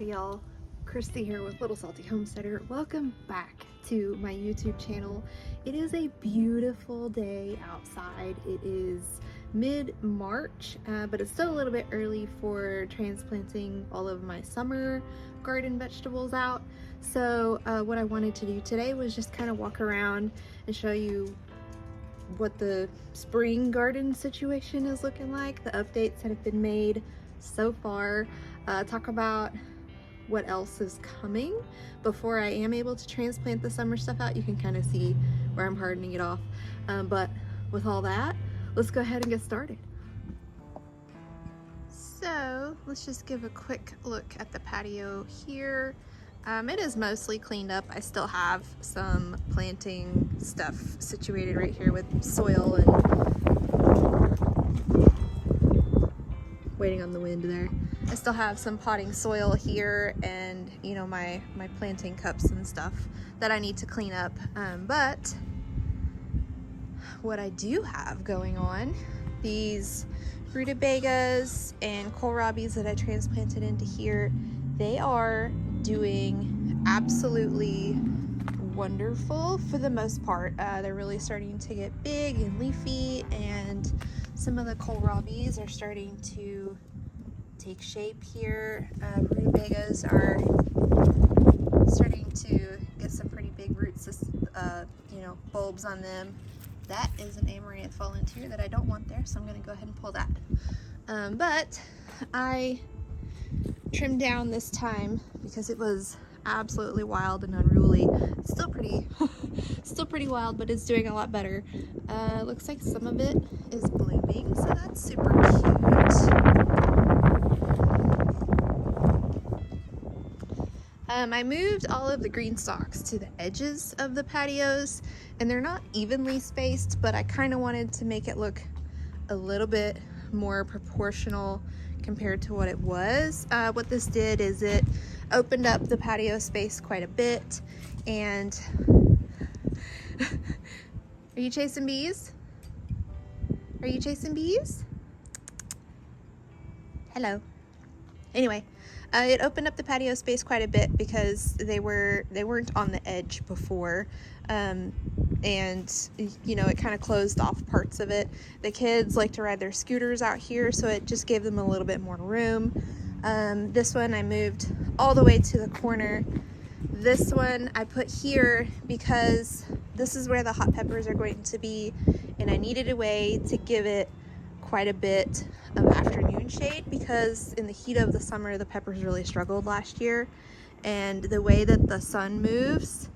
Howdy y'all, Christi here with Little Salty Homesteader. Welcome back to my YouTube channel. It is a beautiful day outside. It is mid-March, but it's still a little bit early for transplanting all of my summer garden vegetables out. So what I wanted to do today was just kind of walk around and show you what the spring garden situation is looking like, the updates that have been made so far, talk about what else is coming before I am able to transplant the summer stuff out. You can kind of see where I'm hardening it off, but with all that, let's go ahead and get started. So let's just give a quick look at the patio here. It is mostly cleaned up. I still have some planting stuff situated right here with soil and waiting on the wind there. I still have some potting soil here and, you know, my planting cups and stuff that I need to clean up. But what I do have going on, these rutabagas and kohlrabis that I transplanted into here, they are doing absolutely wonderful for the most part. They're really starting to get big and leafy, and some of the kohlrabis are starting to take shape here. Rutabagas are starting to get some pretty big roots, you know, bulbs on them. That is an amaranth volunteer that I don't want there, so I'm going to go ahead and pull that. But I trimmed down this time because it was absolutely wild and unruly. It's still pretty still pretty wild, but it's doing a lot better. Looks like some of it is blooming, so that's super cute. I moved all of the green stalks to the edges of the patios, and they're not evenly spaced, but I kind of wanted to make it look a little bit more proportional compared to what it was. What this did is it opened up the patio space quite a bit. And are you chasing bees? Are you chasing bees? Hello. Anyway, it opened up the patio space quite a bit because they weren't on the edge before, and you know, it kind of closed off parts of it. The kids like to ride their scooters out here, so it just gave them a little bit more room. This one I moved all the way to the corner. This one I put here because this is where the hot peppers are going to be, and I needed a way to give it quite a bit of afternoon shade because in the heat of the summer the peppers really struggled last year, and the way that the sun moves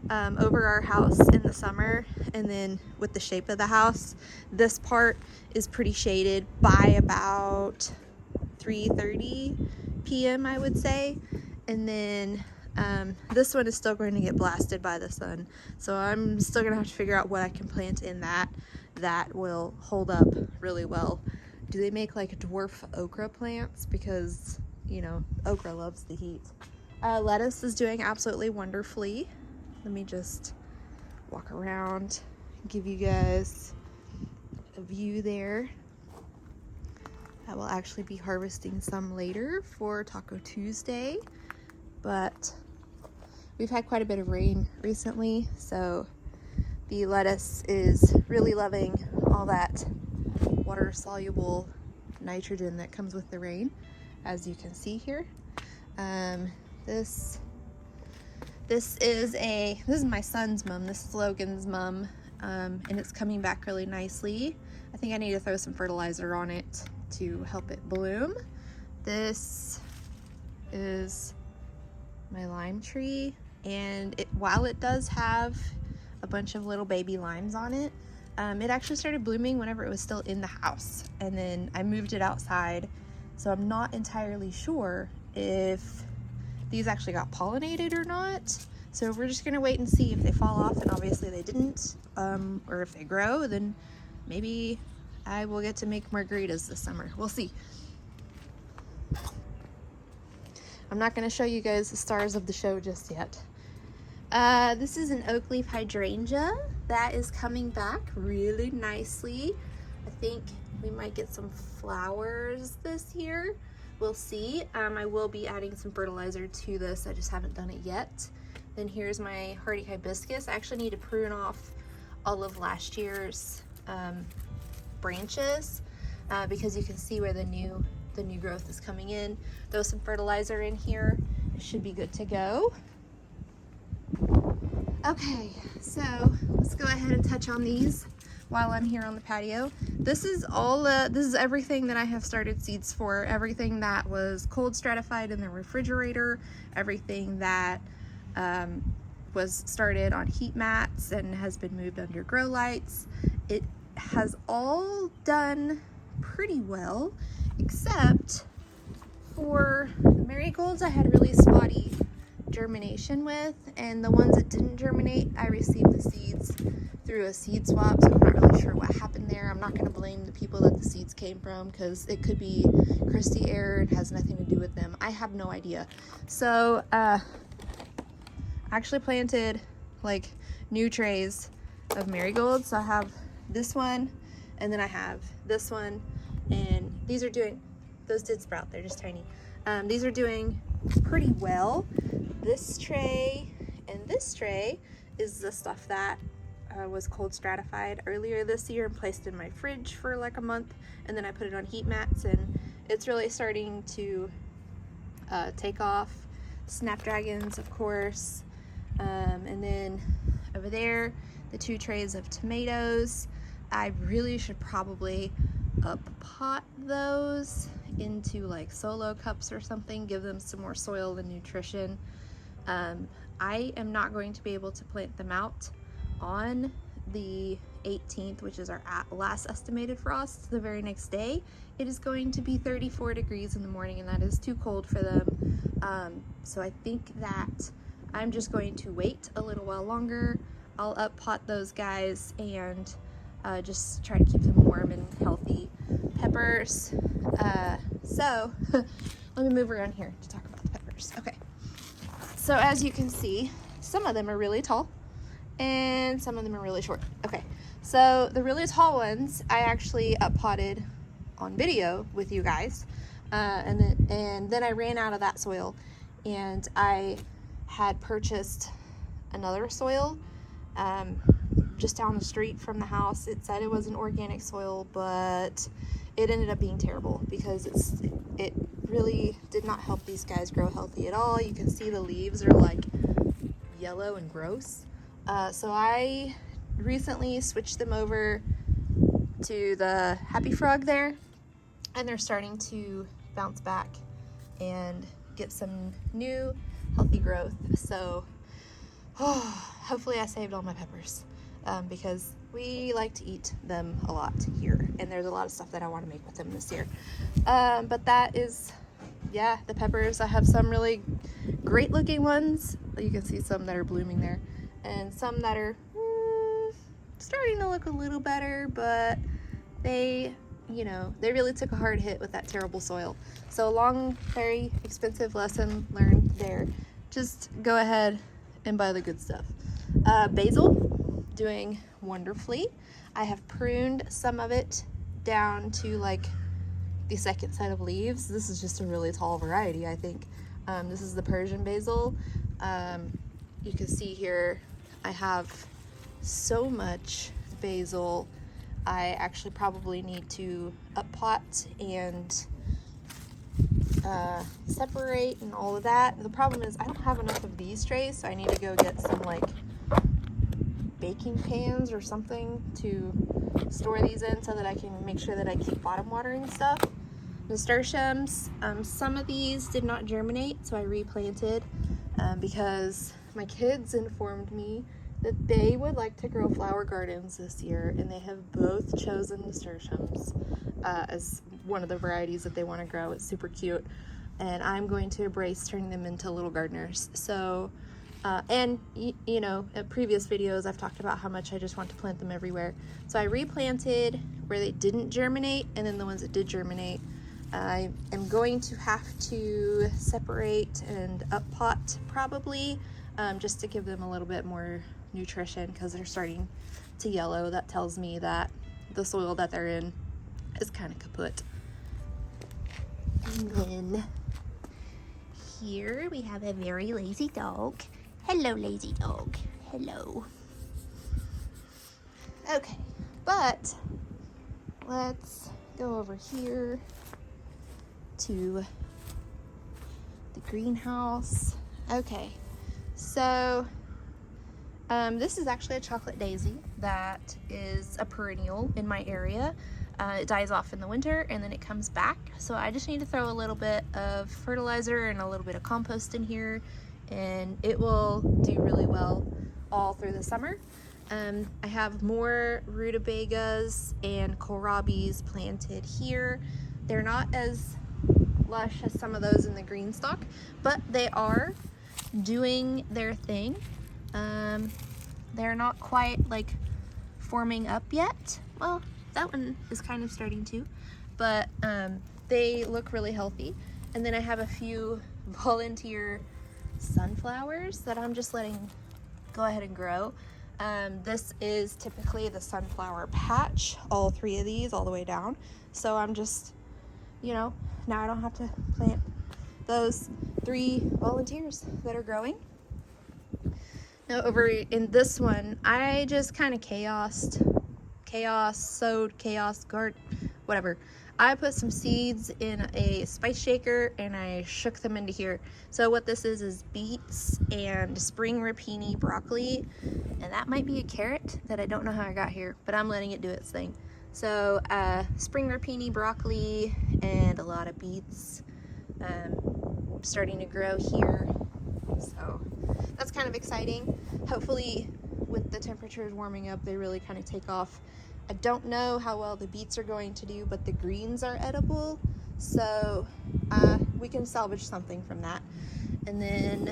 over our house in the summer, and then with the shape of the house, this part is pretty shaded by about 3:30 p.m. I would say, and then this one is still going to get blasted by the sun, so I'm still gonna have to figure out what I can plant in that will hold up really well. Do they make like dwarf okra plants? Because, you know, okra loves the heat. Lettuce is doing absolutely wonderfully. Let me just walk around and give you guys a view there. I will actually be harvesting some later for Taco Tuesday, but we've had quite a bit of rain recently, so the lettuce is really loving all that water-soluble nitrogen that comes with the rain, as you can see here. This is my son's mum. This is Logan's mum, and it's coming back really nicely. I think I need to throw some fertilizer on it to help it bloom. This is my lime tree, and while it does have a bunch of little baby limes on it, it actually started blooming whenever it was still in the house, and then I moved it outside, so I'm not entirely sure if these actually got pollinated or not. So we're just gonna wait and see if they fall off, and obviously they didn't, or if they grow, then maybe I will get to make margaritas this summer. We'll see. I'm not gonna show you guys the stars of the show just yet. This is an oak leaf hydrangea that is coming back really nicely. I think we might get some flowers this year. we'll see. I will be adding some fertilizer to this. I just haven't done it yet. Then here's my hardy hibiscus. I actually need to prune off all of last year's branches because you can see where the new growth is coming in. Throw some fertilizer in here. It should be good to go. Okay, so let's go ahead and touch on these while I'm here on the patio. This is all, this is everything that I have started seeds for. Everything that was cold stratified in the refrigerator, everything that was started on heat mats and has been moved under grow lights. It has all done pretty well, except for the marigolds I had really spotty germination with, and the ones that didn't germinate, I received the seeds through a seed swap, so I'm not really sure what happened there. I'm not going to blame the people that the seeds came from because it could be Christi error. It has nothing to do with them. I have no idea. So I actually planted like new trays of marigolds. So I have this one, and then I have this one, and these are doing, those did sprout, they're just tiny. These are doing pretty well. This tray and this tray is the stuff that was cold stratified earlier this year and placed in my fridge for like a month, and then I put it on heat mats, and it's really starting to take off. Snapdragons, of course, and then over there, the 2 trays of tomatoes. I really should probably up pot those into like solo cups or something, give them some more soil and nutrition. I am not going to be able to plant them out on the 18th, which is our last estimated frost. The very next day, it is going to be 34 degrees in the morning, and that is too cold for them. So I think that I'm just going to wait a little while longer. I'll up pot those guys and just try to keep them warm and healthy. Peppers. So let me move around here to talk about the peppers. Okay. So as you can see, some of them are really tall and some of them are really short. Okay, so the really tall ones I actually up potted on video with you guys, and then I ran out of that soil, and I had purchased another soil just down the street from the house. It said it was an organic soil, but it ended up being terrible because it really did not help these guys grow healthy at all. You can see the leaves are like yellow and gross. So I recently switched them over to the Happy Frog there, and they're starting to bounce back and get some new healthy growth. So hopefully I saved all my peppers because we like to eat them a lot here, and there's a lot of stuff that I want to make with them this year. But that is, yeah, the peppers. I have some really great looking ones. You can see some that are blooming there, and some that are starting to look a little better, but they, you know, they really took a hard hit with that terrible soil. So a long, very expensive lesson learned there. Just go ahead and buy the good stuff. Basil, doing wonderfully. I have pruned some of it down to like the second set of leaves. This is just a really tall variety, I think. This is the Persian basil. You can see here I have so much basil. I actually probably need to up pot and separate and all of that. The problem is I don't have enough of these trays, so I need to go get some like baking pans or something to store these in so that I can make sure that I keep bottom watering stuff. Nasturtiums, some of these did not germinate, so I replanted because my kids informed me that they would like to grow flower gardens this year, and they have both chosen nasturtiums as one of the varieties that they want to grow. It's super cute, and I'm going to embrace turning them into little gardeners. So and you know, in previous videos I've talked about how much I just want to plant them everywhere. So I replanted where they didn't germinate, and then the ones that did germinate I am going to have to separate and up pot probably, just to give them a little bit more nutrition because they're starting to yellow. That tells me that the soil that they're in is kind of kaput. And then here we have a very lazy dog. Hello, lazy dog. Hello. Okay, but let's go over here to the greenhouse. Okay, so this is actually a chocolate daisy that is a perennial in my area. It dies off in the winter and then it comes back. So I just need to throw a little bit of fertilizer and a little bit of compost in here, and it will do really well all through the summer. I have more rutabagas and kohlrabis planted here. They're not as lush as some of those in the green stock, but they are doing their thing. They're not quite like forming up yet. Well, that one is kind of starting to, but they look really healthy. And then I have a few volunteer sunflowers that I'm just letting go ahead and grow. This is typically the sunflower patch, all three of these all the way down. So I'm just, you know, now I don't have to plant those 3 volunteers that are growing. Now over in this one, I just kind of sowed chaos, whatever. I put some seeds in a spice shaker and I shook them into here. So what this is beets and spring rapini broccoli, and that might be a carrot that I don't know how I got here, but I'm letting it do its thing. So spring rapini broccoli and a lot of beets starting to grow here. So that's kind of exciting. Hopefully with the temperatures warming up, they really kind of take off. I don't know how well the beets are going to do, but the greens are edible, so we can salvage something from that. And then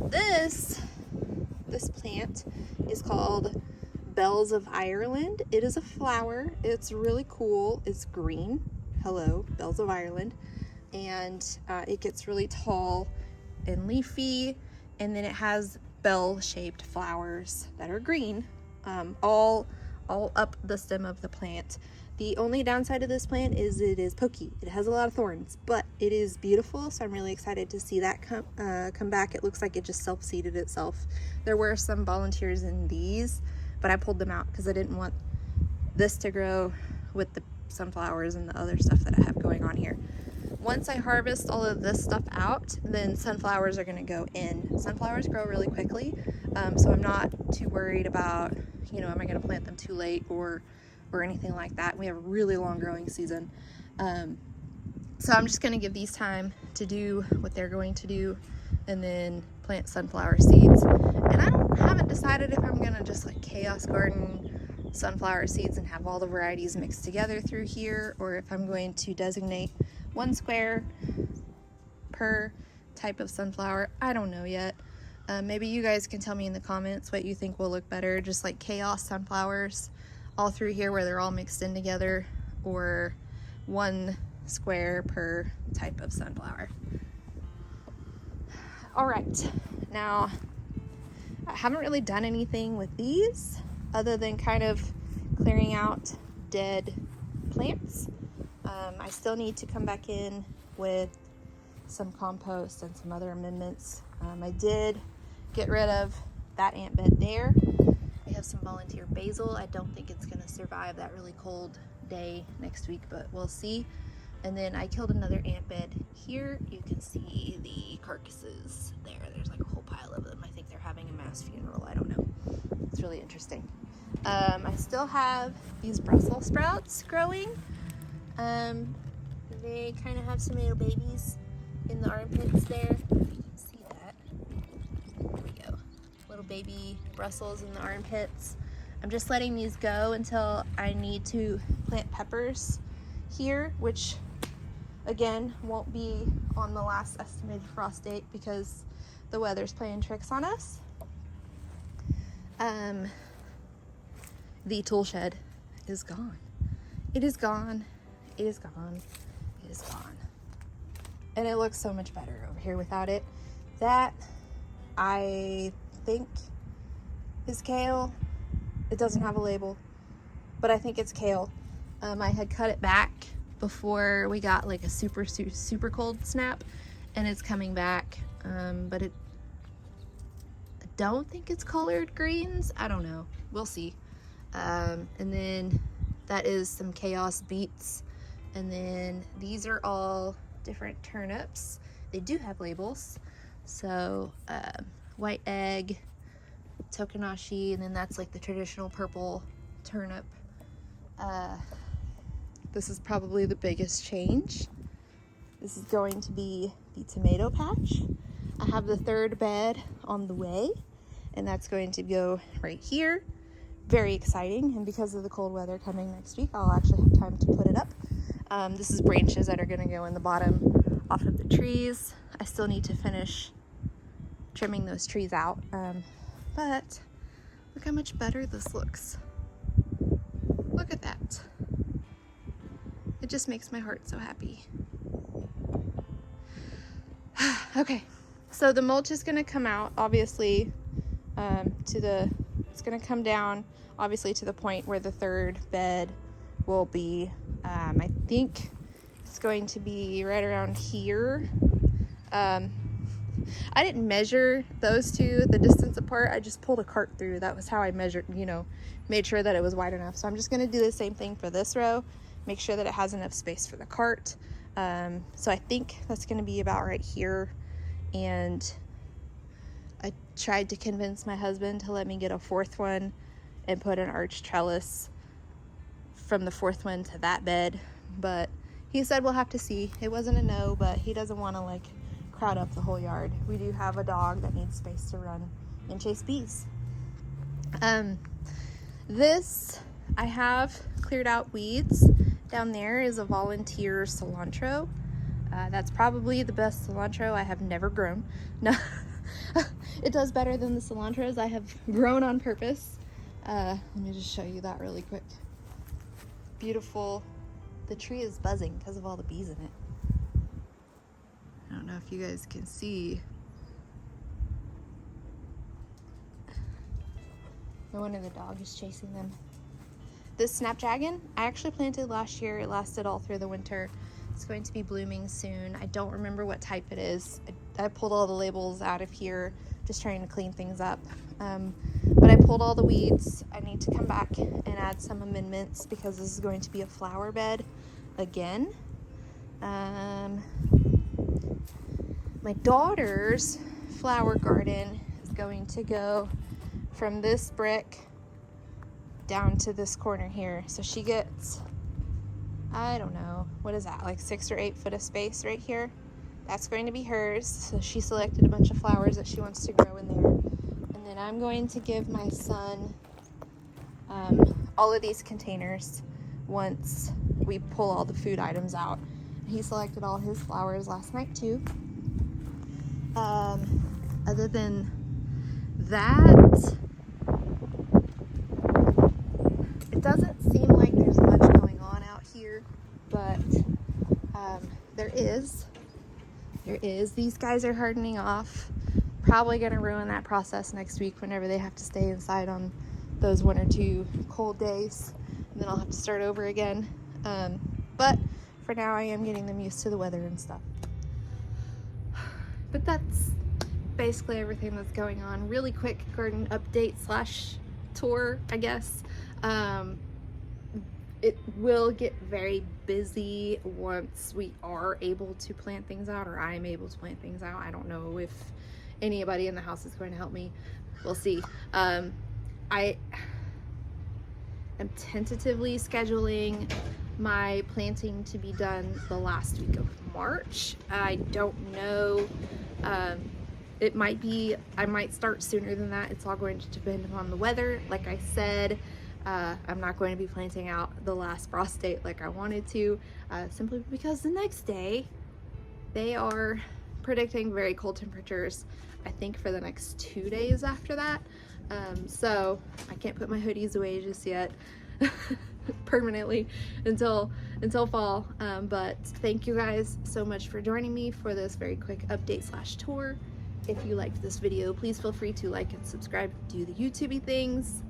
this plant is called Bells of Ireland. It is a flower. It's really cool. It's green. Hello, Bells of Ireland. And it gets really tall and leafy, and then it has bell-shaped flowers that are green, all up the stem of the plant. The only downside of this plant is it is pokey. It has a lot of thorns, but it is beautiful, so I'm really excited to see that come back. It looks like it just self-seeded itself. There were some volunteers in these, but I pulled them out because I didn't want this to grow with the sunflowers and the other stuff that I have going on here. Once I harvest all of this stuff out, then sunflowers are going to go in. Sunflowers grow really quickly, so I'm not too worried about, you know, am I going to plant them too late or anything like that. We have a really long growing season. So I'm just going to give these time to do what they're going to do and then plant sunflower seeds. And I haven't decided if I'm going to just like chaos garden sunflower seeds and have all the varieties mixed together through here, or if I'm going to designate 1 square per type of sunflower. I don't know yet. Maybe you guys can tell me in the comments what you think will look better, just like chaos sunflowers all through here where they're all mixed in together, or 1 square per type of sunflower. All right, now I haven't really done anything with these other than kind of clearing out dead plants. I still need to come back in with some compost and some other amendments. I did get rid of that ant bed there. We have some volunteer basil. I don't think it's going to survive that really cold day next week, but we'll see. And then I killed another ant bed here. You can see the carcasses there. There's like a whole pile of them. I think they're having a mass funeral. I don't know. It's really interesting. I still have these Brussels sprouts growing. They kind of have some little babies in the armpits there. You can see that. There we go. Little baby Brussels in the armpits. I'm just letting these go until I need to plant peppers here, which again won't be on the last estimated frost date because the weather's playing tricks on us. The tool shed is gone. It is gone. It is gone. It is gone. And it looks so much better over here without it. That, I think, is kale. It doesn't have a label, but I think it's kale. I had cut it back before we got like a super cold snap, and it's coming back. But I don't think it's colored greens. I don't know. We'll see. And then that is some chaos beets. And then these are all different turnips. They do have labels. So white egg, tokanashi, and then that's like the traditional purple turnip. This is probably the biggest change. This is going to be the tomato patch. I have the third bed on the way, and that's going to go right here. Very exciting, and because of the cold weather coming next week, I'll actually have time to put it up. This is branches that are going to go in the bottom off of the trees. I still need to finish trimming those trees out, but look how much better this looks. Look at that. It just makes my heart so happy. Okay, so the mulch is going to come out, obviously, it's going to come down, obviously, to the point where the third bed will be. I think it's going to be right around here. I didn't measure those two, the distance apart. I just pulled a cart through. That was how I measured, made sure that it was wide enough. So I'm just going to do the same thing for this row, make sure that it has enough space for the cart. So I think that's going to be about right here. And I tried to convince my husband to let me get a fourth one and put an arch trellis from the fourth one to that bed, but he said we'll have to see. It wasn't a no, but he doesn't want to like crowd up the whole yard. We do have a dog that needs space to run and chase bees. This, I have cleared out weeds. Down there is a volunteer cilantro. That's probably the best cilantro I have never grown. No, it does better than the cilantros I have grown on purpose. Let me just show you that really quick. Beautiful. The tree is buzzing because of all the bees in it. I don't know if you guys can see. No wonder the dog is chasing them. This snapdragon, I actually planted last year. It lasted all through the winter. It's going to be blooming soon. I don't remember what type it is. I pulled all the labels out of here, just trying to clean things up. But I pulled all the weeds. I need to come back and add some amendments because this is going to be a flower bed again. My daughter's flower garden is going to go from this brick down to this corner here. So she gets, I don't know, what is that, like 6 or 8 foot of space right here? That's going to be hers. So she selected a bunch of flowers that she wants to grow in there. And then I'm going to give my son all of these containers once we pull all the food items out. He selected all his flowers last night too. Other than that, it doesn't seem like there's much going on out here, but there is. These guys are hardening off. Probably going to ruin that process next week whenever they have to stay inside on those 1 or 2 cold days. And then I'll have to start over again. But for now, I am getting them used to the weather and stuff. But that's basically everything that's going on. Really quick garden update / tour, I guess. It will get very busy once we are able to plant things out, or I'm able to plant things out. I don't know if anybody in the house is going to help me. We'll see. I am tentatively scheduling my planting to be done the last week of March. I don't know. It might be, I might start sooner than that. It's all going to depend upon the weather. Like I said, I'm not going to be planting out the last frost date like I wanted to, simply because the next day they are predicting very cold temperatures, I think, for the next 2 days after that. So I can't put my hoodies away just yet permanently until fall. But thank you guys so much for joining me for this very quick update / tour. If you liked this video, please feel free to like and subscribe, do the YouTubey things.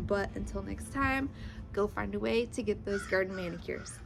But until next time, go find a way to get those garden manicures.